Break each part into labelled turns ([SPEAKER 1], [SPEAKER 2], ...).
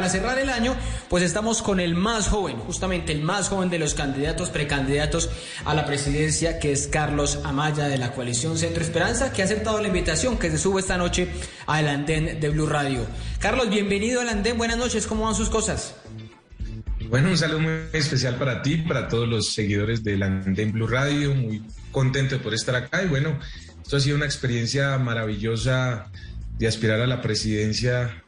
[SPEAKER 1] para cerrar el año, pues estamos con el más joven, justamente el más joven de los candidatos, precandidatos a la presidencia, que es Carlos Amaya, de la coalición Centro Esperanza, que ha aceptado la invitación que se sube esta noche al andén de Blue Radio. Carlos, bienvenido al andén, buenas noches, ¿cómo van sus cosas?
[SPEAKER 2] Bueno, un saludo muy especial para ti, para todos los seguidores del andén Blue Radio, muy contento por estar acá y bueno, esto ha sido una experiencia maravillosa de aspirar a la presidencia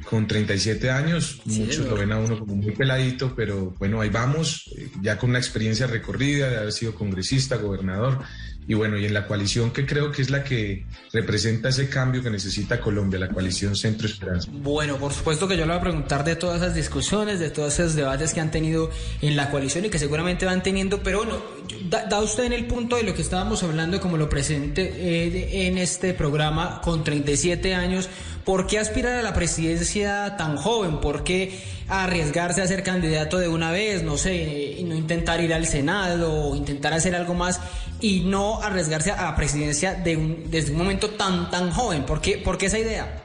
[SPEAKER 2] con 37 años, sí, muchos lo ven a uno como muy peladito, pero bueno, ahí vamos, ya con una experiencia recorrida de haber sido congresista, gobernador, y bueno, y en la coalición que creo que es la que representa ese cambio que necesita Colombia, la coalición Centro Esperanza.
[SPEAKER 1] Bueno, por supuesto que yo le voy a preguntar de todas esas discusiones, de todos esos debates que han tenido en la coalición y que seguramente van teniendo, pero bueno, da usted en el punto de lo que estábamos hablando, como lo presente en este programa, con 37 años, ¿por qué aspirar a la presidencia tan joven? ¿Por qué arriesgarse a ser candidato de una vez? No sé, y no intentar ir al Senado o intentar hacer algo más y no arriesgarse a la presidencia desde un momento tan joven. ¿Por qué esa idea?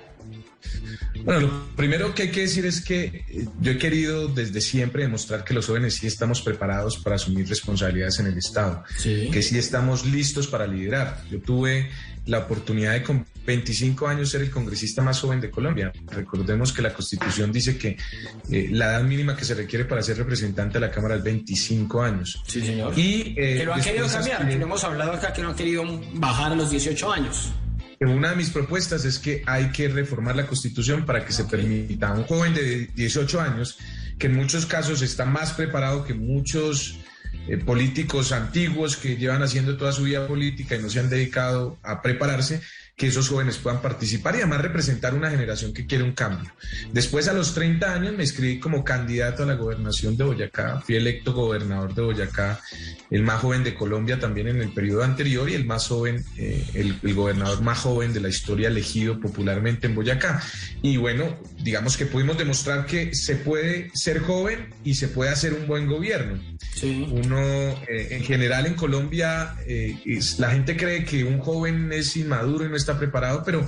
[SPEAKER 2] Bueno, lo primero que hay que decir es que yo he querido desde siempre demostrar que los jóvenes sí estamos preparados para asumir responsabilidades en el Estado, sí, que sí estamos listos para liderar. Yo tuve la oportunidad de con 25 años ser el congresista más joven de Colombia. Recordemos que la Constitución dice que la edad mínima que se requiere para ser representante de la Cámara es 25 años.
[SPEAKER 1] Sí, señor.
[SPEAKER 2] Y,
[SPEAKER 1] que lo han querido cambiar, que lo hemos hablado acá, que no han querido bajar a los 18 años.
[SPEAKER 2] Una de mis propuestas es que hay que reformar la Constitución para que se permita a un joven de 18 años, que en muchos casos está más preparado que muchos políticos antiguos que llevan haciendo toda su vida política y no se han dedicado a prepararse, que esos jóvenes puedan participar y además representar una generación que quiere un cambio. Después, a los 30 años, me inscribí como candidato a la gobernación de Boyacá, fui electo gobernador de Boyacá, el más joven de Colombia también en el periodo anterior y el más joven, el gobernador más joven de la historia elegido popularmente en Boyacá. Y bueno, digamos que pudimos demostrar que se puede ser joven y se puede hacer un buen gobierno. Sí. Uno, en general en Colombia, la gente cree que un joven es inmaduro y no está preparado, pero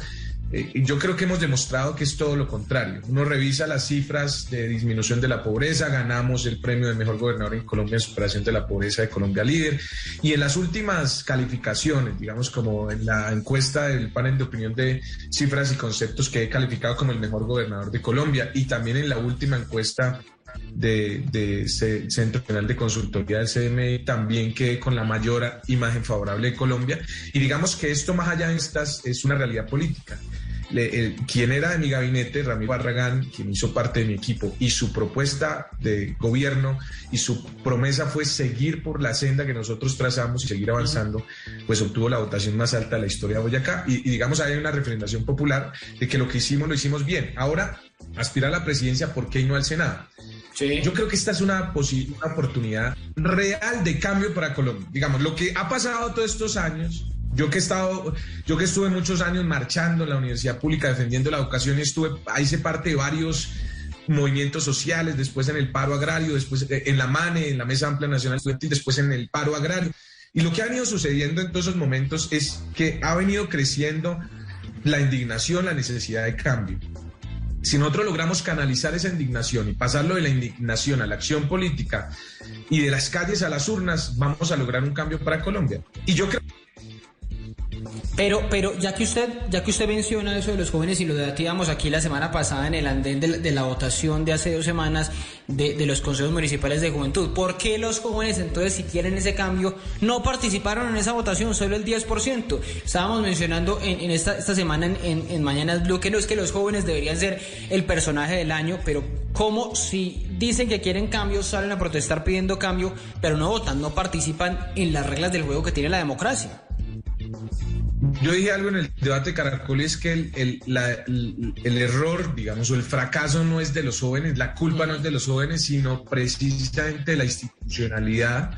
[SPEAKER 2] yo creo que hemos demostrado que es todo lo contrario. Uno revisa las cifras de disminución de la pobreza, ganamos el premio de mejor gobernador en Colombia en superación de la pobreza de Colombia Líder, y en las últimas calificaciones, digamos como en la encuesta del panel de opinión de cifras y conceptos, que he calificado como el mejor gobernador de Colombia, y también en la última encuesta de Centro Nacional de Consultoría del CMI también quedé con la mayor imagen favorable de Colombia, y digamos que esto, más allá de estas, es una realidad política. Quien era de mi gabinete, Ramiro Barragán, quien hizo parte de mi equipo, y su propuesta de gobierno y su promesa fue seguir por la senda que nosotros trazamos y seguir avanzando, pues obtuvo la votación más alta de la historia de Boyacá, y digamos hay una referendación popular de que lo que hicimos lo hicimos bien. Ahora, aspirar a la presidencia, ¿por qué y no al Senado? Sí. Yo creo que esta es una oportunidad real de cambio para Colombia. Digamos, lo que ha pasado todos estos años, yo que estuve muchos años marchando en la universidad pública defendiendo la educación, hice parte de varios movimientos sociales, después en el paro agrario, después en la MANE, en la Mesa Amplia Nacional Estudiantil, después en el paro agrario. Y lo que ha venido sucediendo en todos esos momentos es que ha venido creciendo la indignación, la necesidad de cambio. Si nosotros logramos canalizar esa indignación y pasarlo de la indignación a la acción política y de las calles a las urnas, vamos a lograr un cambio para Colombia. Y yo creo...
[SPEAKER 1] Pero ya que usted menciona eso de los jóvenes, y lo debatíamos aquí la semana pasada en el andén de la votación de hace 2 semanas de los consejos municipales de juventud, ¿por qué los jóvenes entonces, si quieren ese cambio, no participaron en esa votación? Solo el 10%. Estábamos mencionando en esta semana en Mañanas Blue que no es que los jóvenes deberían ser el personaje del año, pero ¿cómo si dicen que quieren cambio, salen a protestar pidiendo cambio, pero no votan, no participan en las reglas del juego que tiene la democracia?
[SPEAKER 2] Yo dije algo en el debate de Caracol, y es que el error, digamos, o el fracaso no es de los jóvenes, la culpa no es de los jóvenes, sino precisamente de la institucionalidad,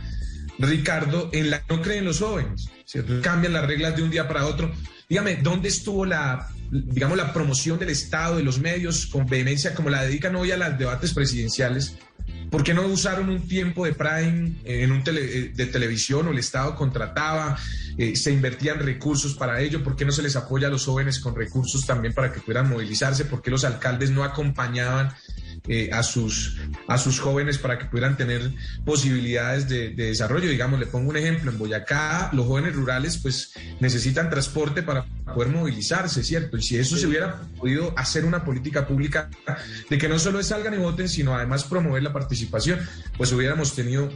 [SPEAKER 2] Ricardo, en la que no creen los jóvenes, ¿cierto? Cambian las reglas de un día para otro. Dígame, ¿dónde estuvo la promoción del Estado, de los medios, con vehemencia como la dedican hoy a los debates presidenciales? ¿Por qué no usaron un tiempo de prime de televisión, o el Estado contrataba, se invertían recursos para ello? ¿Por qué no se les apoya a los jóvenes con recursos también para que puedan movilizarse? ¿Por qué los alcaldes no acompañaban a sus jóvenes para que pudieran tener posibilidades de desarrollo. Digamos, le pongo un ejemplo, en Boyacá los jóvenes rurales pues necesitan transporte para poder movilizarse, ¿cierto? Y si eso se hubiera podido hacer una política pública de que no solo salgan y voten, sino además promover la participación, pues hubiéramos tenido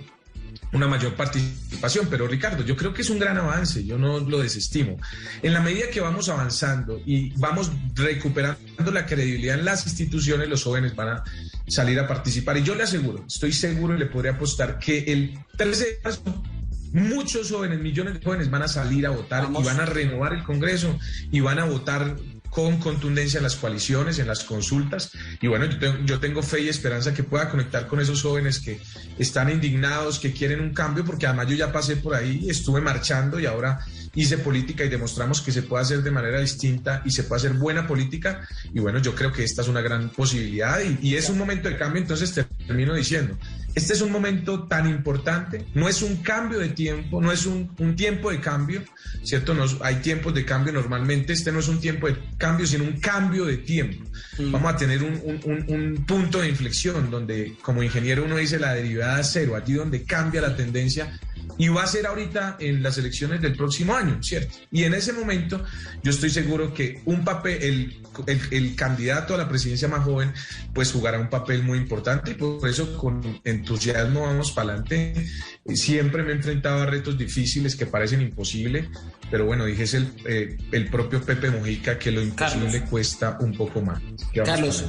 [SPEAKER 2] una mayor participación. Pero Ricardo, yo creo que es un gran avance, yo no lo desestimo. En la medida que vamos avanzando y vamos recuperando la credibilidad en las instituciones, los jóvenes van a salir a participar. Y yo le aseguro, estoy seguro y le podría apostar que el 13 de marzo muchos jóvenes, millones de jóvenes van a salir a votar y van a renovar el Congreso y van a votar con contundencia en las coaliciones, en las consultas. Y bueno, yo tengo fe y esperanza que pueda conectar con esos jóvenes que están indignados, que quieren un cambio, porque además yo ya pasé por ahí, estuve marchando y ahora hice política y demostramos que se puede hacer de manera distinta y se puede hacer buena política. Y bueno, yo creo que esta es una gran posibilidad y es un momento de cambio. Entonces termino diciendo, este es un momento tan importante, no es un cambio de tiempo, no es un tiempo de cambio, ¿cierto? Hay tiempos de cambio normalmente, este no es un tiempo de cambio, sino un cambio de tiempo. Vamos a tener un punto de inflexión donde, como ingeniero, uno dice la derivada cero, allí donde cambia la tendencia, y va a ser ahorita en las elecciones del próximo año, ¿cierto? Y en ese momento yo estoy seguro que el candidato a la presidencia más joven pues jugará un papel muy importante, y por eso con entusiasmo vamos para adelante. Siempre me he enfrentado a retos difíciles que parecen imposibles, pero bueno, dijese el propio Pepe Mujica que lo imposible cuesta un poco más.
[SPEAKER 1] Carlos,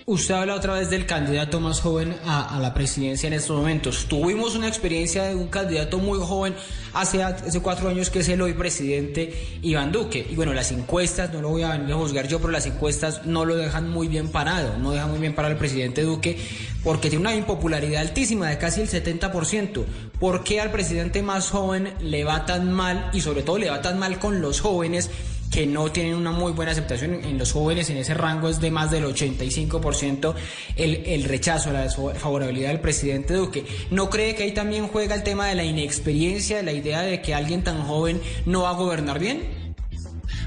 [SPEAKER 1] usted habla otra vez del candidato más joven a la presidencia en estos momentos. Tuvimos una experiencia de un candidato muy joven hace 4 años, que es el hoy presidente Iván Duque. Y bueno, las encuestas, no lo voy a venir a juzgar yo, pero las encuestas no lo dejan muy bien parado. No dejan muy bien parado al presidente Duque, porque tiene una impopularidad altísima de casi el 70%. ¿Por qué al presidente más joven le va tan mal? Y sobre todo le va tan mal con los jóvenes, que no tienen una muy buena aceptación. En los jóvenes, en ese rango es de más del 85% el rechazo, la desfavorabilidad del presidente Duque. ¿No cree que ahí también juega el tema de la inexperiencia, de la idea de que alguien tan joven no va a gobernar bien?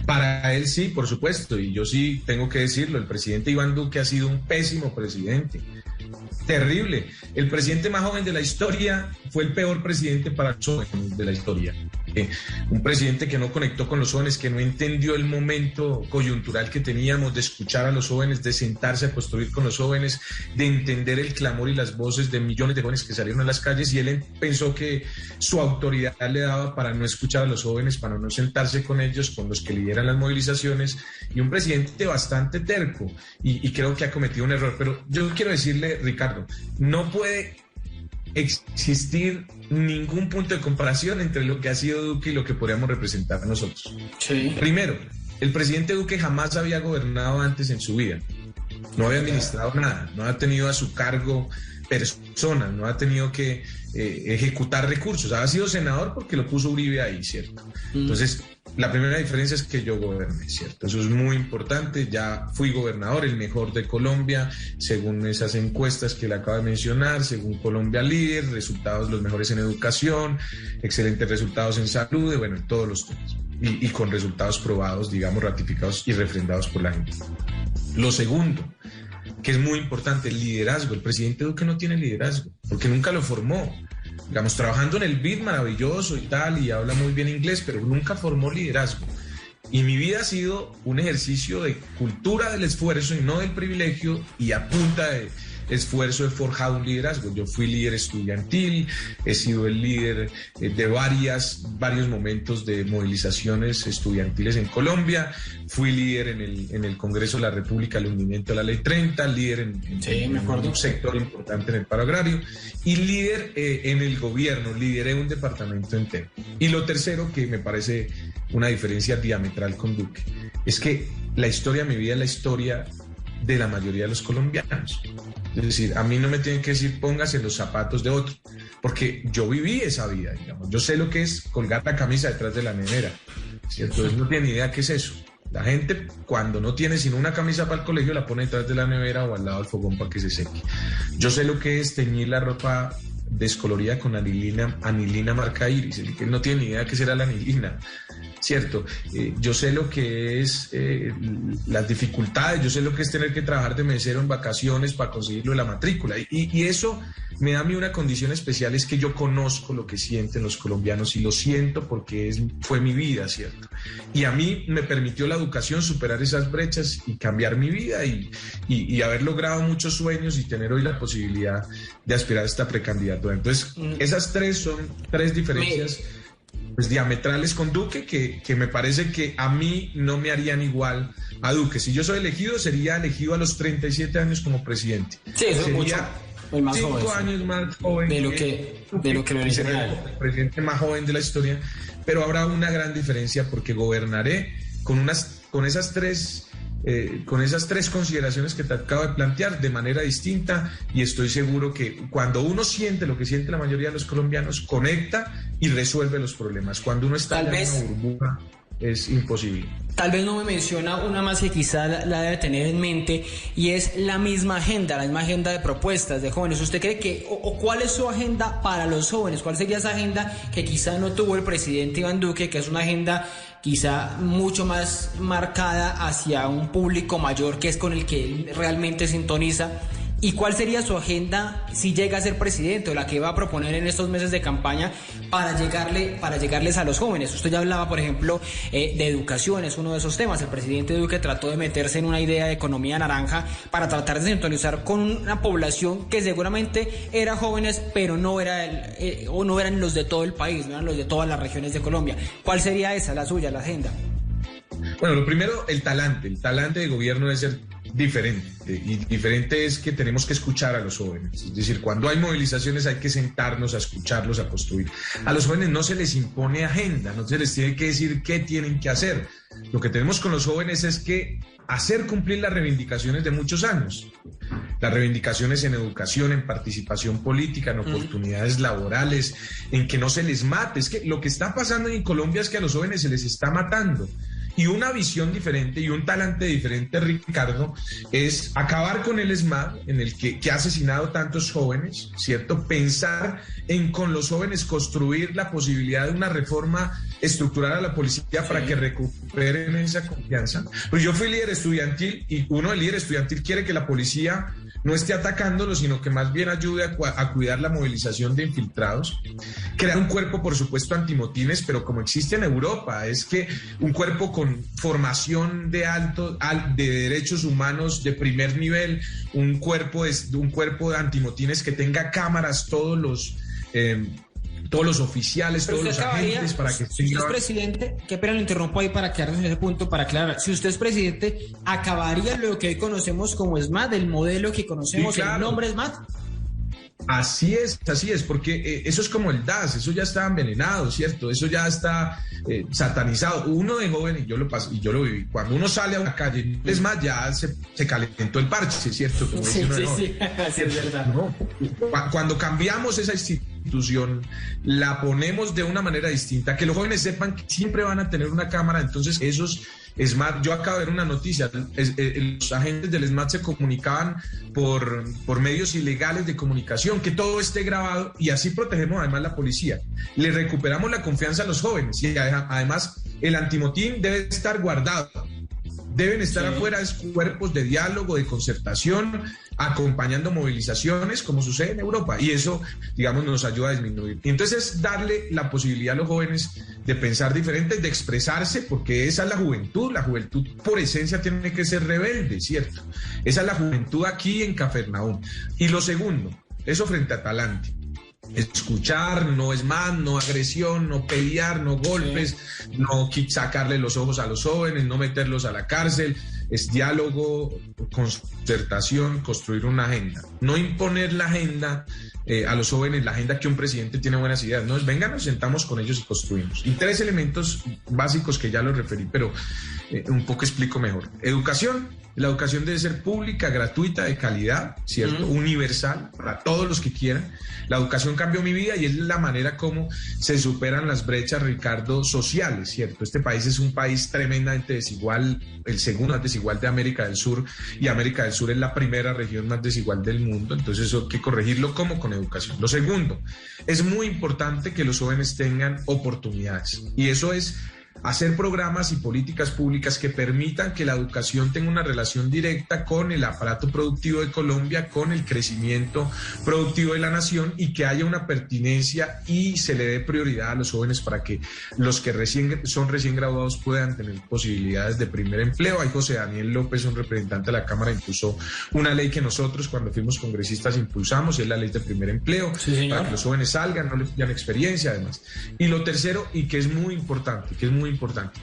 [SPEAKER 2] Para él sí, por supuesto, y yo sí tengo que decirlo, el presidente Iván Duque ha sido un pésimo presidente. Terrible. El presidente más joven de la historia fue el peor presidente para los jóvenes de la historia. Un presidente que no conectó con los jóvenes, que no entendió el momento coyuntural que teníamos de escuchar a los jóvenes, de sentarse a construir con los jóvenes, de entender el clamor y las voces de millones de jóvenes que salieron a las calles, y él pensó que su autoridad le daba para no escuchar a los jóvenes, para no sentarse con ellos, con los que lideran las movilizaciones, y un presidente bastante terco, y creo que ha cometido un error. Pero yo quiero decirle, Ricardo, no puede existir ningún punto de comparación entre lo que ha sido Duque y lo que podríamos representar nosotros. Sí. Primero, el presidente Duque jamás había gobernado antes en su vida, no había administrado nada, no ha tenido a su cargo personas, no ha tenido que ejecutar recursos, ha sido senador porque lo puso Uribe ahí, ¿cierto? Entonces, la primera diferencia es que yo goberné, ¿cierto? Eso es muy importante. Ya fui gobernador, el mejor de Colombia, según esas encuestas que le acabo de mencionar, según Colombia Líder, resultados los mejores en educación, excelentes resultados en salud, bueno, en todos los temas. Y con resultados probados, digamos, ratificados y refrendados por la gente. Lo segundo, que es muy importante, el liderazgo. El presidente Duque no tiene liderazgo, porque nunca lo formó. Digamos, trabajando en el BID, maravilloso y tal, y habla muy bien inglés, pero nunca formó liderazgo. Y mi vida ha sido un ejercicio de cultura del esfuerzo y no del privilegio, y a punta de esfuerzo he forjado un liderazgo. Yo fui líder estudiantil, he sido el líder de varios momentos de movilizaciones estudiantiles en Colombia, fui líder en el Congreso de la República, el hundimiento de la Ley 30, líder en un sector importante en el paro agrario, y líder en el gobierno, lideré un departamento entero. Y lo tercero, que me parece una diferencia diametral con Duque, es que la historia de mi vida es la historia de la mayoría de los colombianos. Es decir, a mí no me tienen que decir póngase en los zapatos de otro, porque yo viví esa vida, digamos. Yo sé lo que es colgar la camisa detrás de la nevera, ¿cierto? Entonces no tiene ni idea qué es eso. La gente, cuando no tiene sino una camisa para el colegio, la pone detrás de la nevera o al lado del fogón para que se seque. Yo sé lo que es teñir la ropa descolorida con anilina marca iris. Él no tiene ni idea de qué será la anilina, ¿cierto? Yo sé lo que es las dificultades, yo sé lo que es tener que trabajar de mesero en vacaciones para conseguirlo de la matrícula. Y eso me da a mí una condición especial, es que yo conozco lo que sienten los colombianos y lo siento porque fue mi vida, ¿cierto? Y a mí me permitió la educación superar esas brechas y cambiar mi vida y haber logrado muchos sueños y tener hoy la posibilidad de aspirar a esta precandidatura. Entonces, esas tres son tres diferencias pues diametrales con Duque que me parece que a mí no me harían igual a Duque. Si yo soy elegido, sería elegido a los 37 años como presidente.
[SPEAKER 1] Sí, eso es mucho. Más
[SPEAKER 2] 5
[SPEAKER 1] joven,
[SPEAKER 2] años más joven
[SPEAKER 1] de lo que lo original.
[SPEAKER 2] El presidente más joven de la historia, pero habrá una gran diferencia porque gobernaré con esas tres consideraciones que te acabo de plantear de manera distinta, y estoy seguro que cuando uno siente lo que siente la mayoría de los colombianos, conecta y resuelve los problemas. Cuando uno está en una burbuja, es imposible.
[SPEAKER 1] Tal vez no me menciona una más que quizá la debe tener en mente, y es la misma agenda de propuestas de jóvenes. ¿Usted cree que, o cuál es su agenda para los jóvenes? ¿Cuál sería esa agenda que quizá no tuvo el presidente Iván Duque, que es una agenda quizá mucho más marcada hacia un público mayor, que es con el que él realmente sintoniza? ¿Y cuál sería su agenda si llega a ser presidente, o la que va a proponer en estos meses de campaña para llegarles a los jóvenes? Usted ya hablaba, por ejemplo, de educación, es uno de esos temas. El presidente Duque trató de meterse en una idea de economía naranja para tratar de sintonizar con una población que seguramente era jóvenes, pero no eran los de todo el país, no eran los de todas las regiones de Colombia. ¿Cuál sería esa, la suya, la agenda?
[SPEAKER 2] Bueno, lo primero, el talante de gobierno debe ser diferente, y diferente es que tenemos que escuchar a los jóvenes. Es decir, cuando hay movilizaciones hay que sentarnos a escucharlos, a construir. A los jóvenes no se les impone agenda, no se les tiene que decir qué tienen que hacer. Lo que tenemos con los jóvenes es que hacer cumplir las reivindicaciones de muchos años. Las reivindicaciones en educación, en participación política, en oportunidades laborales, en que no se les mate. Es que lo que está pasando en Colombia es que a los jóvenes se les está matando. Y una visión diferente y un talante diferente, Ricardo, es acabar con el ESMAD, en el que ha asesinado tantos jóvenes, ¿cierto? Pensar en con los jóvenes construir la posibilidad de una reforma estructural a la policía para que recuperen esa confianza. Pues yo fui líder estudiantil, y uno del líder estudiantil quiere que la policía no esté atacándolo, sino que más bien ayude a cuidar la movilización de infiltrados. Crear un cuerpo, por supuesto, antimotines, pero como existe en Europa, es que un cuerpo con formación de derechos humanos de primer nivel, un cuerpo de antimotines que tenga cámaras, todos los oficiales, todos los agentes, para que
[SPEAKER 1] si usted es presidente, qué pena lo interrumpo ahí para quedarnos en ese punto, para aclarar. Si usted es presidente, ¿acabaría lo que hoy conocemos como ESMAD, el modelo que conocemos, sí, claro, el nombre ESMAD?
[SPEAKER 2] Así es, porque eso es como el DAS, eso ya está envenenado, ¿cierto? Eso ya está satanizado. Uno de joven, y yo lo viví, cuando uno sale a la calle, es más, ya se calentó el parche, ¿cierto? Como
[SPEAKER 1] sí, así es verdad.
[SPEAKER 2] No, cuando cambiamos esa institución, la ponemos de una manera distinta, que los jóvenes sepan que siempre van a tener una cámara. Entonces esos ESMAD, yo acabo de ver una noticia, los agentes del ESMAD se comunicaban por medios ilegales de comunicación, que todo esté grabado, y así protegemos además la policía. Le recuperamos la confianza a los jóvenes, y además el antimotín debe estar guardado. Deben estar afuera cuerpos de diálogo, de concertación, acompañando movilizaciones, como sucede en Europa, y eso, digamos, nos ayuda a disminuir. Y entonces darle la posibilidad a los jóvenes de pensar diferente, de expresarse, porque esa es la juventud por esencia tiene que ser rebelde, ¿cierto? Esa es la juventud aquí en Cafarnaúm. Y lo segundo, eso frente a talante. Escuchar, no es más, no agresión, no pelear, no golpes, no sacarle los ojos a los jóvenes, no meterlos a la cárcel. Es diálogo, concertación, construir una agenda. No imponer la agenda a los jóvenes, la agenda que un presidente tiene buenas ideas. No es, venga, nos sentamos con ellos y construimos. Y 3 elementos básicos que ya los referí, pero un poco explico mejor. Educación, La educación debe ser pública, gratuita, de calidad, ¿cierto? Universal, para todos los que quieran. La educación cambió mi vida y es la manera como se superan las brechas, Ricardo, sociales, ¿cierto? Este país es un país tremendamente desigual, el segundo más desigual de América del Sur, y América del Sur es la primera región más desigual del mundo, entonces eso hay que corregirlo como con educación. Lo segundo, es muy importante que los jóvenes tengan oportunidades, y eso es hacer programas y políticas públicas que permitan que la educación tenga una relación directa con el aparato productivo de Colombia, con el crecimiento productivo de la nación, y que haya una pertinencia y se le dé prioridad a los jóvenes para que los que son recién graduados puedan tener posibilidades de primer empleo. Ahí José Daniel López, un representante de la Cámara, impulsó una ley que nosotros cuando fuimos congresistas impulsamos, y es la ley de primer empleo,
[SPEAKER 1] sí,
[SPEAKER 2] para que los jóvenes salgan, no les pidan experiencia además. Y lo tercero, y que es muy importante,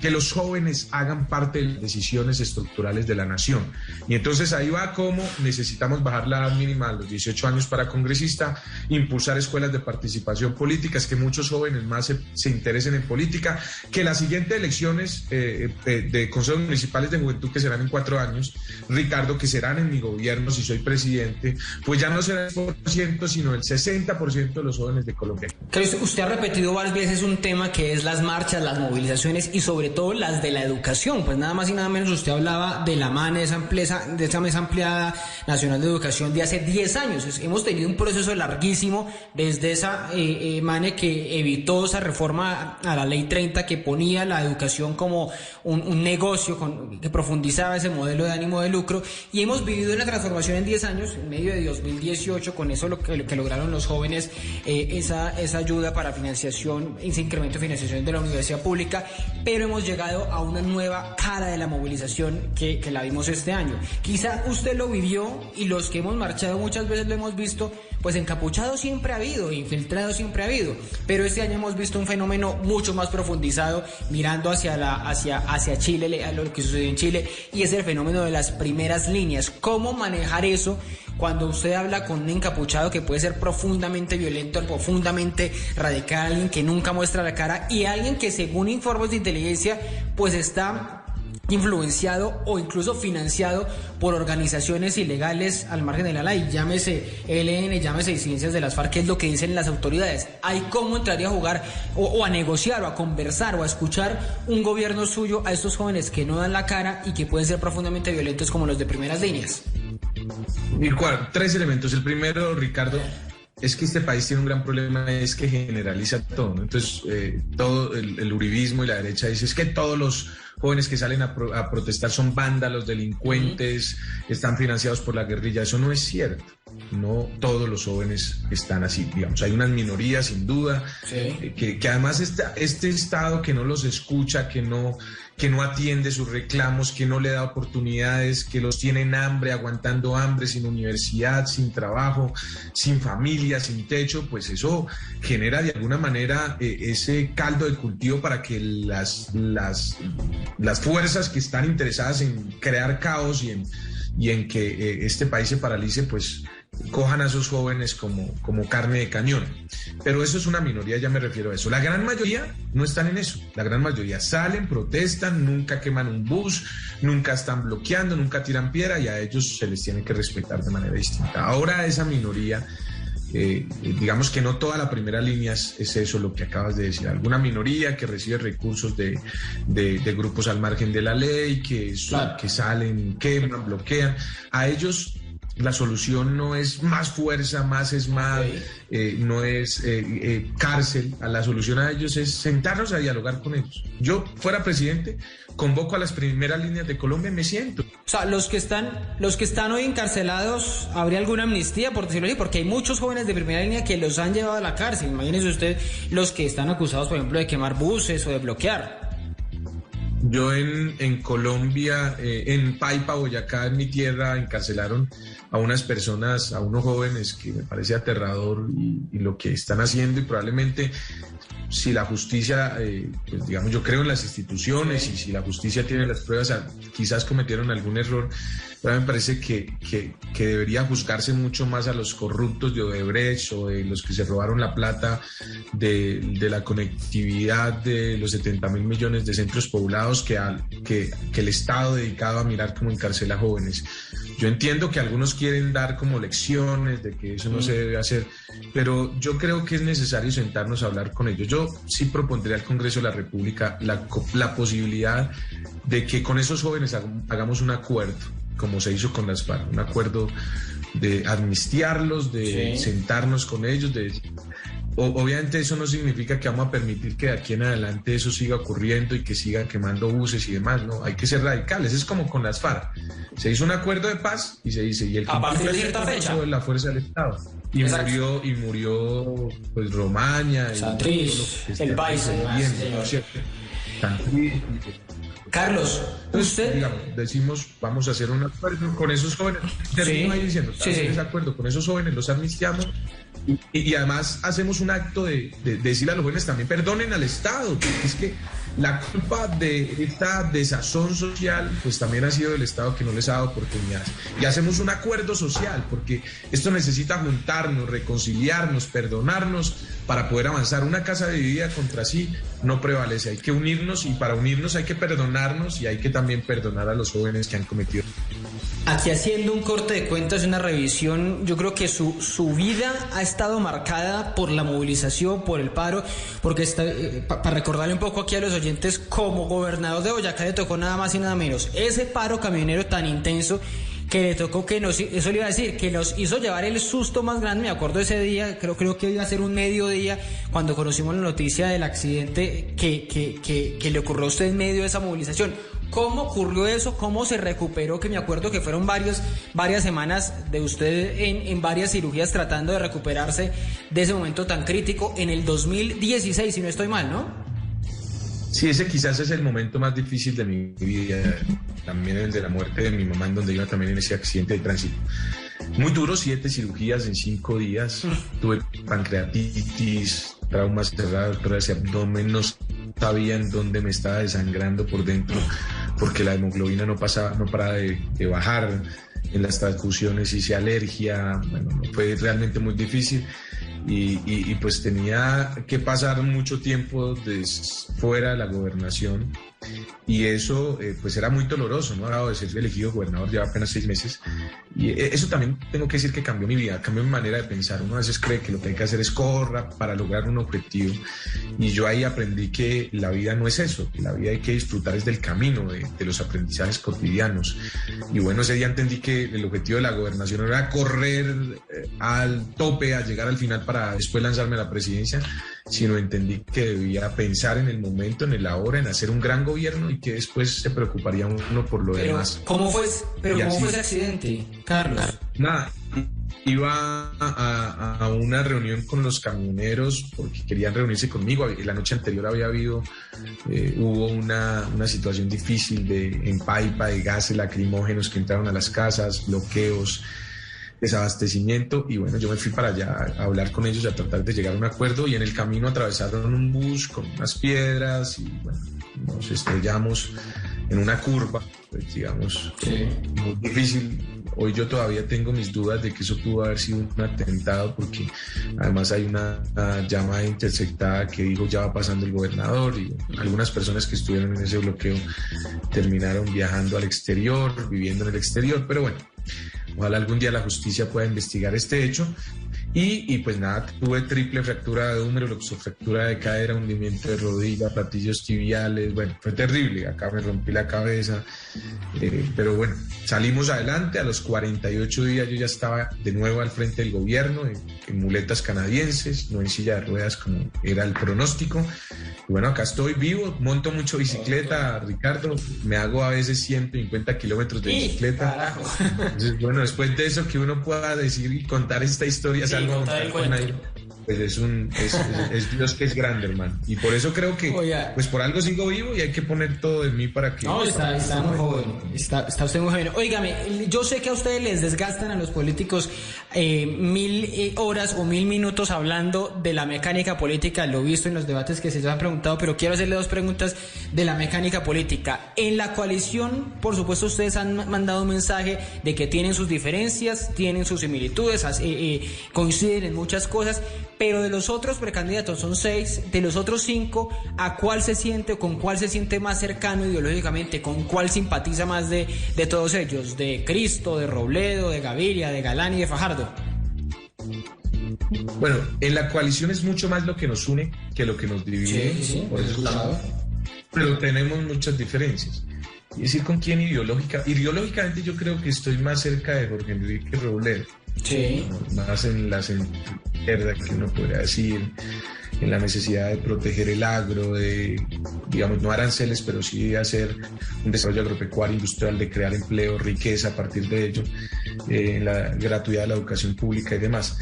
[SPEAKER 2] que los jóvenes hagan parte de las decisiones estructurales de la nación. Y entonces ahí va cómo necesitamos bajar la edad mínima a los 18 años para congresista, impulsar escuelas de participación política, que muchos jóvenes más se interesen en política, que las siguientes elecciones de consejos municipales de juventud, que serán en 4 años, Ricardo, que serán en mi gobierno si soy presidente, pues ya no será el 100%, sino el 60% de los jóvenes de Colombia.
[SPEAKER 1] Usted ha repetido varias veces un tema que es las marchas, las movilizaciones y sobre todo las de la educación. Pues nada más y nada menos usted hablaba de la MANE, de esa Mesa Ampliada Nacional de Educación de hace 10 años. Hemos tenido un proceso larguísimo desde esa MANE que evitó esa reforma a la Ley 30 que ponía la educación como un negocio que profundizaba ese modelo de ánimo de lucro, y hemos vivido una transformación en 10 años, en medio de 2018, con eso lo que lograron los jóvenes, esa ayuda para financiación, ese incremento de financiación de la universidad pública, pero hemos llegado a una nueva cara de la movilización que la vimos este año. Quizá usted lo vivió, y los que hemos marchado muchas veces lo hemos visto, pues encapuchados siempre ha habido, infiltrados siempre ha habido, pero este año hemos visto un fenómeno mucho más profundizado, mirando hacia Chile, a lo que sucedió en Chile, y es el fenómeno de las primeras líneas. ¿Cómo manejar eso cuando usted habla con un encapuchado que puede ser profundamente violento, profundamente radical, alguien que nunca muestra la cara, y alguien que, según informes de inteligencia, pues está influenciado o incluso financiado por organizaciones ilegales al margen de la ley, llámese ELN, llámese disidencias de las FARC, que es lo que dicen las autoridades? ¿Hay cómo entraría a jugar o a negociar o a conversar o a escuchar un gobierno suyo a estos jóvenes que no dan la cara y que pueden ser profundamente violentos como los de primeras líneas?
[SPEAKER 2] Y 3 elementos. El primero, Ricardo, es que este país tiene un gran problema, es que generaliza todo, ¿no? Entonces, todo el uribismo y la derecha dice es que todos los jóvenes que salen a protestar son vándalos, delincuentes, están financiados por la guerrilla. Eso no es cierto. No todos los jóvenes están así, digamos. Hay unas minorías, sin duda, sí, que además este Estado que no los escucha, que no atiende sus reclamos, que no le da oportunidades, que los tiene en hambre, aguantando hambre, sin universidad, sin trabajo, sin familia, sin techo, pues eso genera de alguna manera ese caldo de cultivo para que las fuerzas que están interesadas en crear caos y en que este país se paralice, pues cojan a esos jóvenes como carne de cañón. Pero eso es una minoría, ya me refiero a eso. La gran mayoría no están en eso. La gran mayoría salen, protestan, nunca queman un bus, nunca están bloqueando, nunca tiran piedra, y a ellos se les tiene que respetar de manera distinta. Ahora esa minoría, digamos que no toda la primera línea es eso lo que acabas de decir. Alguna minoría que recibe recursos de grupos al margen de la ley, que salen, queman, bloquean. A ellos la solución no es más fuerza, más ESMAD, no es cárcel. La solución a ellos es sentarnos a dialogar con ellos. Yo, fuera presidente, convoco a las primeras líneas de Colombia y me siento.
[SPEAKER 1] O sea, los que están hoy encarcelados, ¿habría alguna amnistía, por decirlo así? Porque hay muchos jóvenes de primera línea que los han llevado a la cárcel. Imagínese usted los que están acusados, por ejemplo, de quemar buses o de bloquear.
[SPEAKER 2] Yo en Colombia, en Paipa, Boyacá, en mi tierra, encarcelaron a unas personas, a unos jóvenes, que me parece aterrador y lo que están haciendo, y probablemente si la justicia, pues digamos, yo creo en las instituciones, y si la justicia tiene las pruebas, quizás cometieron algún error, pero me parece que debería juzgarse mucho más a los corruptos de Odebrecht o de los que se robaron la plata de la conectividad de los 70.000 millones de centros poblados, que el Estado dedicado a mirar cómo encarcela jóvenes. Yo entiendo que algunos quieren dar como lecciones de que eso no se debe hacer, pero yo creo que es necesario sentarnos a hablar con ellos. Yo sí propondría al Congreso de la República la posibilidad de que con esos jóvenes hagamos un acuerdo, como se hizo con las FARC, un acuerdo de amnistiarlos, de sentarnos con ellos, obviamente eso no significa que vamos a permitir que de aquí en adelante eso siga ocurriendo y que siga quemando buses y demás, ¿no? Hay que ser radicales, es como con las FARC. Se hizo un acuerdo de paz y se dice, y el
[SPEAKER 3] a partir de cierta fecha
[SPEAKER 2] de la fuerza del Estado. Y murió pues Romaña,
[SPEAKER 3] Santrich, el país, Carlos, usted
[SPEAKER 2] digamos, decimos vamos a hacer un acuerdo con esos jóvenes, termino ahí diciendo, ese acuerdo con esos jóvenes, los amnistiamos y además hacemos un acto de decirle a los jóvenes también perdonen al Estado, porque es que la culpa de esta desazón social pues también ha sido del Estado que no les ha dado oportunidades, y hacemos un acuerdo social porque esto necesita juntarnos, reconciliarnos, perdonarnos para poder avanzar. Una casa dividida contra sí no prevalece, hay que unirnos, y para unirnos hay que perdonarnos y hay que también perdonar a los jóvenes que han cometido.
[SPEAKER 1] Aquí haciendo un corte de cuentas, una revisión, yo creo que su vida ha estado marcada por la movilización, por el paro, porque para recordarle un poco aquí a los oyentes, como gobernador de Boyacá le tocó nada más y nada menos ese paro camionero tan intenso que le tocó, eso le iba a decir, que nos hizo llevar el susto más grande. Me acuerdo ese día, creo que iba a ser un mediodía, cuando conocimos la noticia del accidente que le ocurrió a usted en medio de esa movilización. ¿Cómo ocurrió eso? ¿Cómo se recuperó? Que me acuerdo que fueron varias semanas de usted en varias cirugías tratando de recuperarse de ese momento tan crítico en el 2016, si no estoy mal, ¿no?
[SPEAKER 2] Sí, ese quizás es el momento más difícil de mi vida, también el de la muerte de mi mamá, en donde iba también en ese accidente de tránsito. Muy duro, 7 cirugías en 5 días, tuve pancreatitis, traumas cerrados, tórax y abdomen, no sabía en dónde me estaba desangrando por dentro, porque la hemoglobina no paraba de bajar, en las transfusiones hice alergia, bueno, fue realmente muy difícil. Y pues tenía que pasar mucho tiempo fuera de la gobernación, y eso pues era muy doloroso, ¿no? Acabo de ser elegido gobernador, lleva apenas 6 meses, y eso también tengo que decir que cambió mi vida, cambió mi manera de pensar. Uno a veces cree que lo que hay que hacer es correr para lograr un objetivo, y yo ahí aprendí que la vida no es eso, que la vida hay que disfrutar es del camino, de los aprendizajes cotidianos. Y bueno, ese día entendí que el objetivo de la gobernación no era correr al tope a llegar al final para después lanzarme a la presidencia, sino entendí que debía pensar en el momento, en el ahora, en hacer un gran gobierno, y que después se preocuparía uno por lo demás.
[SPEAKER 1] ¿Cómo fue ese accidente, Carlos?
[SPEAKER 2] Nada, iba a una reunión con los camioneros porque querían reunirse conmigo. La noche anterior hubo una situación difícil en Paipa, de gases lacrimógenos que entraron a las casas, bloqueos, desabastecimiento, y bueno, yo me fui para allá a hablar con ellos y a tratar de llegar a un acuerdo, y en el camino atravesaron un bus con unas piedras y bueno, nos estrellamos en una curva, pues digamos, muy difícil. Hoy yo todavía tengo mis dudas de que eso pudo haber sido un atentado, porque además hay una llamada interceptada que dijo ya va pasando el gobernador, y algunas personas que estuvieron en ese bloqueo terminaron viajando al exterior, viviendo en el exterior, pero bueno, ojalá algún día la justicia pueda investigar este hecho. Y pues nada, tuve triple fractura de húmero, luxofractura de cadera, hundimiento de rodilla, platillos tibiales, bueno, fue terrible, acá me rompí la cabeza, pero bueno, salimos adelante. A los 48 días yo ya estaba de nuevo al frente del gobierno, en muletas canadienses, no en silla de ruedas como era el pronóstico. Y bueno, acá estoy vivo, monto mucho bicicleta, Ricardo, me hago a veces 150 kilómetros de bicicleta. Entonces, bueno, después de eso, que uno pueda decir y contar esta historia, es algo pues es Dios que es grande, hermano. Y por eso creo que pues por algo sigo vivo, y hay que poner todo de mí para que...
[SPEAKER 1] No, está muy joven, está usted muy joven. Óigame, yo sé que a ustedes les desgastan a los políticos 1000 horas o 1000 minutos hablando de la mecánica política, lo he visto en los debates que se han preguntado, pero quiero hacerle 2 preguntas de la mecánica política. En la coalición, por supuesto, ustedes han mandado un mensaje de que tienen sus diferencias, tienen sus similitudes, coinciden en muchas cosas, pero de los otros precandidatos, son 6, de los otros 5, ¿a cuál se siente o con cuál se siente más cercano ideológicamente? ¿Con cuál simpatiza más de todos ellos? ¿De Cristo, de Robledo, de Gaviria, de Galán y de Fajardo?
[SPEAKER 2] Bueno, en la coalición es mucho más lo que nos une que lo que nos divide,
[SPEAKER 1] sí,
[SPEAKER 2] por eso estamos, pero tenemos muchas diferencias. Y decir con quién ideológicamente yo creo que estoy más cerca de Jorge Enrique Robledo.
[SPEAKER 1] Sí.
[SPEAKER 2] Más en la izquierda, que uno podría decir, en la necesidad de proteger el agro, de, digamos, no aranceles, pero sí de hacer un desarrollo agropecuario industrial, de crear empleo, riqueza a partir de ello, en la gratuidad de la educación pública y demás.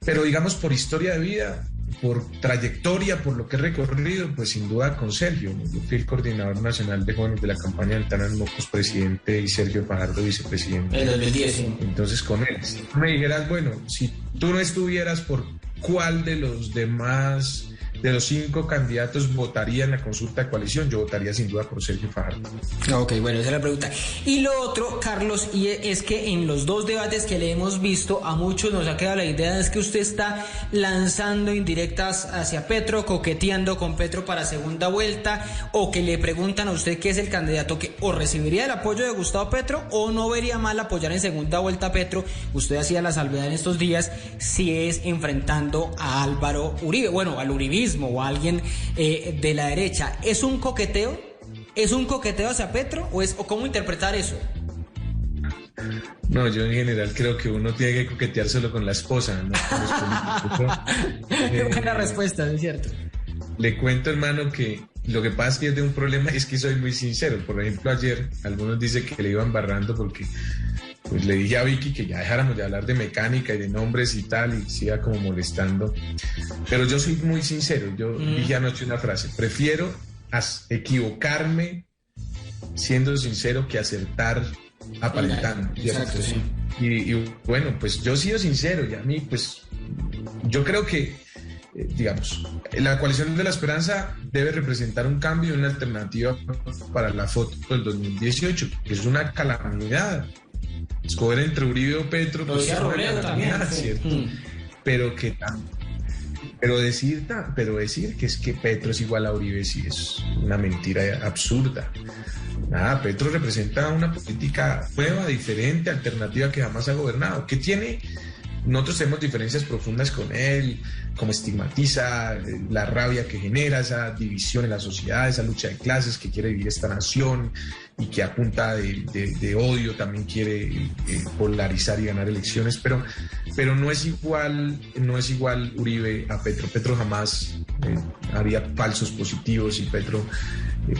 [SPEAKER 2] Pero digamos, por historia de vida, por trayectoria, por lo que he recorrido, pues sin duda con Sergio. Yo fui el coordinador nacional de jóvenes de la campaña de Tanas Mocos, presidente, y Sergio Fajardo, vicepresidente.
[SPEAKER 1] En 2010, sí.
[SPEAKER 2] Entonces con él. Si me dijeras, bueno, si tú no estuvieras, ¿por cuál de los demás, de los 5 candidatos votaría en la consulta de coalición? Yo votaría sin duda por Sergio Fajardo.
[SPEAKER 1] Ok, bueno, esa es la pregunta. Y lo otro, Carlos, y es que en los 2 debates que le hemos visto, a muchos nos ha quedado la idea es que usted está lanzando indirectas hacia Petro, coqueteando con Petro para segunda vuelta, o que le preguntan a usted qué es el candidato que o recibiría el apoyo de Gustavo Petro o no vería mal apoyar en segunda vuelta a Petro. Usted hacía la salvedad en estos días si es enfrentando a Álvaro Uribe, bueno, al uribismo o a alguien de la derecha. ¿Es un coqueteo? ¿Es un coqueteo hacia Petro o cómo interpretar eso?
[SPEAKER 2] No, yo en general creo que uno tiene que coquetear solo con la esposa, no con los políticos.
[SPEAKER 1] Qué buena respuesta, es cierto.
[SPEAKER 2] Le cuento, hermano, que lo que pasa es que yo tengo un problema, es que soy muy sincero. Por ejemplo, ayer algunos dicen que le iban barrando porque pues le dije a Vicky que ya dejáramos de hablar de mecánica y de nombres y tal, y se iba como molestando. Pero yo soy muy sincero. Yo dije anoche una frase: prefiero equivocarme siendo sincero que acertar aparentando.
[SPEAKER 1] Exacto, sí.
[SPEAKER 2] Y bueno, pues yo he sido sincero, y a mí, pues, yo creo que, digamos, la coalición de la esperanza debe representar un cambio y una alternativa para la foto del 2018, que es una calamidad. Escoger entre Uribe o Petro, pues es una calamidad, ¿cierto? Pero decir que es que Petro es igual a Uribe sí es una mentira absurda. Nada, Petro representa una política nueva, diferente, alternativa, que jamás ha gobernado, que tiene... Nosotros tenemos diferencias profundas con él, como estigmatiza, la rabia que genera, esa división en la sociedad, esa lucha de clases que quiere vivir esta nación y que a punta de odio también quiere polarizar y ganar elecciones, pero no es igual Uribe a Petro. Petro jamás haría falsos positivos, y Petro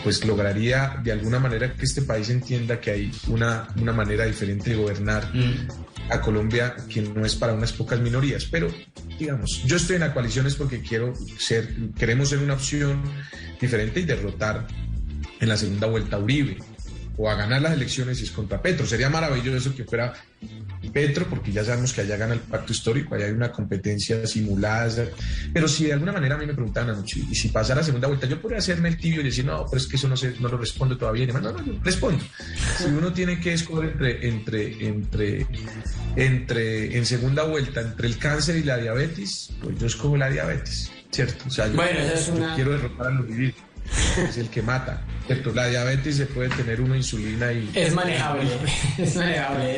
[SPEAKER 2] pues lograría de alguna manera que este país entienda que hay una manera diferente de gobernar a Colombia, que no es para unas pocas minorías. Pero digamos, yo estoy en la coalición es porque queremos ser una opción diferente y derrotar en la segunda vuelta a Uribe, o a ganar las elecciones si es contra Petro. Sería maravilloso que fuera Petro, porque ya sabemos que allá gana el pacto histórico, allá hay una competencia simulada. Pero si de alguna manera a mí me preguntaban anoche, y si pasara la segunda vuelta, yo podría hacerme el tibio y decir, no, pero es que eso no lo respondo todavía. No, yo respondo. Si uno tiene que escoger en segunda vuelta entre el cáncer y la diabetes, pues yo escojo la diabetes, ¿cierto? O sea, yo quiero derrotar al uribismo. Es el que mata, ¿cierto? La diabetes se puede tener una insulina y...
[SPEAKER 1] Es manejable, es manejable.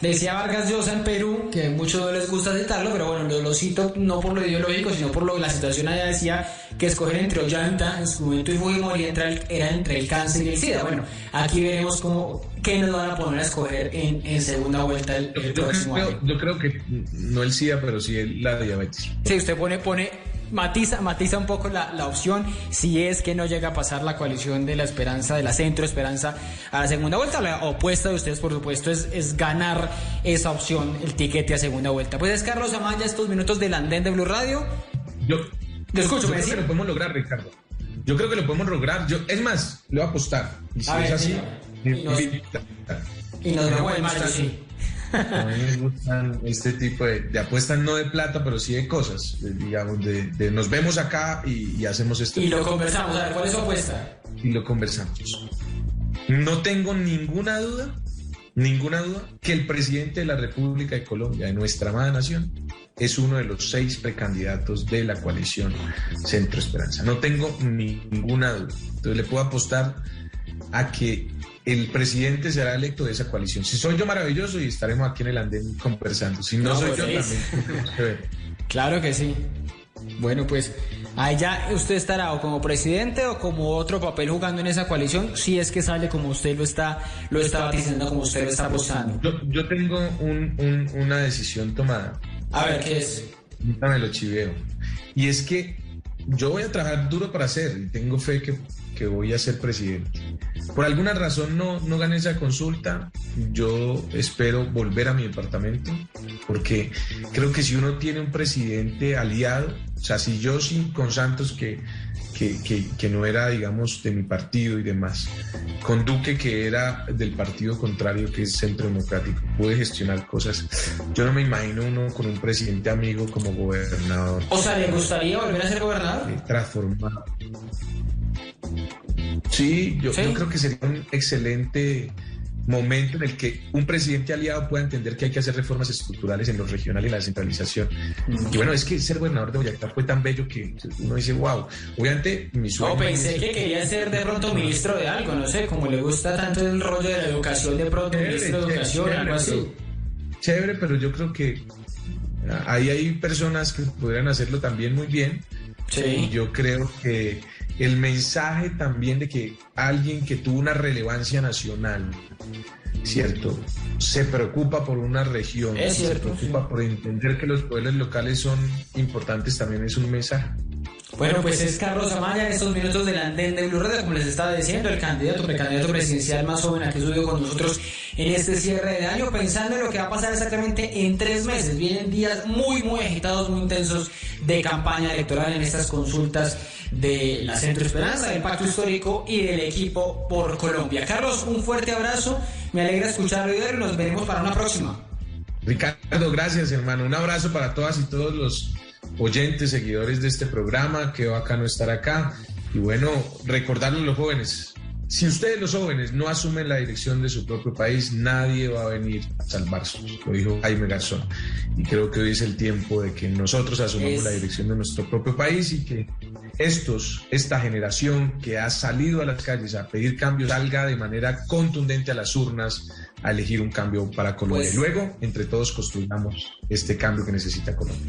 [SPEAKER 1] Decía Vargas Llosa en Perú, que a muchos no les gusta citarlo, pero bueno, lo cito no por lo ideológico, sino por la situación allá. Decía que escoger entre Ollanta en su momento y Fujimori era entre el cáncer y el SIDA. Bueno, aquí veremos qué nos van a poner a escoger en segunda vuelta el próximo año.
[SPEAKER 2] Yo creo que no el SIDA, pero sí la diabetes.
[SPEAKER 1] Sí, usted matiza un poco la opción, si es que no llega a pasar la coalición de la esperanza, de la centro esperanza a la segunda vuelta. La opuesta de ustedes, por supuesto, es ganar esa opción, el tiquete a segunda vuelta. Pues es Carlos Amaya, estos minutos del andén de Blue Radio.
[SPEAKER 2] Yo creo que lo podemos lograr, Ricardo. Yo creo que lo podemos lograr. Es más, le voy a apostar. Y si es así,
[SPEAKER 1] y nos vemos en mayo, sí.
[SPEAKER 2] A mí me gustan este tipo de apuestas, no de plata, pero sí de cosas, digamos, de nos vemos acá y hacemos esto.
[SPEAKER 1] Y lo conversamos. A ver, ¿cuál es su apuesta?
[SPEAKER 2] Y lo conversamos. No tengo ninguna duda ninguna duda que el presidente de la República de Colombia, de nuestra amada nación, es uno de los 6 precandidatos de la coalición Centro Esperanza. No tengo ninguna duda. Entonces le puedo apostar a que el presidente será electo de esa coalición. Si soy yo, maravilloso, y estaremos aquí en el andén conversando. Si no soy yo, también.
[SPEAKER 1] Claro que sí. Bueno, pues ahí ya usted estará o como presidente o como otro papel jugando en esa coalición, si es que sale como usted lo está diciendo, como usted lo está apostando.
[SPEAKER 2] Yo tengo una decisión tomada.
[SPEAKER 1] A ver, ¿qué es?
[SPEAKER 2] Ahorita me lo chiveo. Y es que yo voy a trabajar duro para hacer, y tengo fe que voy a ser presidente. Por alguna razón no gané esa consulta. Yo espero volver a mi departamento, porque creo que si uno tiene un presidente aliado, o sea, si yo con Santos, que no era, digamos, de mi partido y demás, con Duque, que era del partido contrario, que es Centro Democrático, pude gestionar cosas. Yo no me imagino uno con un presidente amigo como gobernador.
[SPEAKER 1] O sea, ¿le gustaría volver a ser gobernador?
[SPEAKER 2] Transformado. Sí, yo creo que sería un excelente momento en el que un presidente aliado pueda entender que hay que hacer reformas estructurales en lo regional y la descentralización. Y bueno, es que ser gobernador de Boyacá fue tan bello que uno dice, wow. Obviamente, mi sueño...
[SPEAKER 1] No, pensé que quería ser de pronto ministro de algo, no sé, como le gusta tanto el rollo de la educación, de pronto ministro de educación, algo así.
[SPEAKER 2] Chévere, pero yo creo que ahí hay personas que podrían hacerlo también muy bien.
[SPEAKER 1] Sí.
[SPEAKER 2] Y yo creo que el mensaje también de que alguien que tuvo una relevancia nacional, ¿cierto?, se preocupa por una región, se preocupa por entender que los poderes locales son importantes, también es un mensaje.
[SPEAKER 1] Bueno, pues es Carlos Amaya en estos minutos del andén de Blue Radio, como les estaba diciendo, el precandidato presidencial más joven a que subió con nosotros en este cierre de año, pensando en lo que va a pasar exactamente en 3 meses. Vienen días muy agitados, muy intensos de campaña electoral en estas consultas de la Centro Esperanza, del Pacto Histórico y del Equipo por Colombia. Carlos, un fuerte abrazo, me alegra escucharlo y verlo, nos veremos para una próxima.
[SPEAKER 2] Ricardo, gracias, hermano, un abrazo para todas y todos los oyentes, seguidores de este programa. Qué bacano estar acá. Y bueno, recordarles a los jóvenes, si ustedes los jóvenes no asumen la dirección de su propio país, nadie va a venir a salvarse, lo dijo Jaime Garzón. Y creo que hoy es el tiempo de que nosotros asumamos la dirección de nuestro propio país y que esta generación que ha salido a las calles a pedir cambios salga de manera contundente a las urnas a elegir un cambio para Colombia. Y luego, entre todos, construyamos este cambio que necesita Colombia.